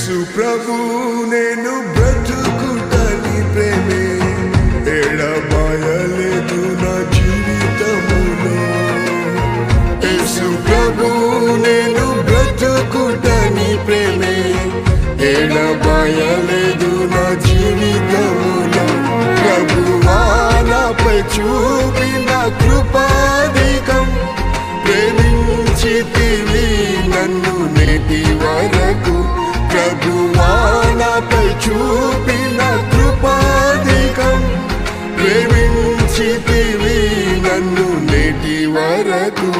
యేసు ప్రభు నేను బ్రతుకుటని ప్రేమే ఎడబాయలేదు నా జీవితములో. యేసు ప్రభు నేను బ్రతుకుటని ప్రేమే ఎడబాయలేదు నా జీవితములో. ప్రభువా నాపై చూపిన కృపాధికం, ప్రేమించితివి నన్ను నేటి వరకు. ప్రభువా నాపై చూపిన కృపాధికం, ప్రేమించితివి నన్ను నేటి వరకు.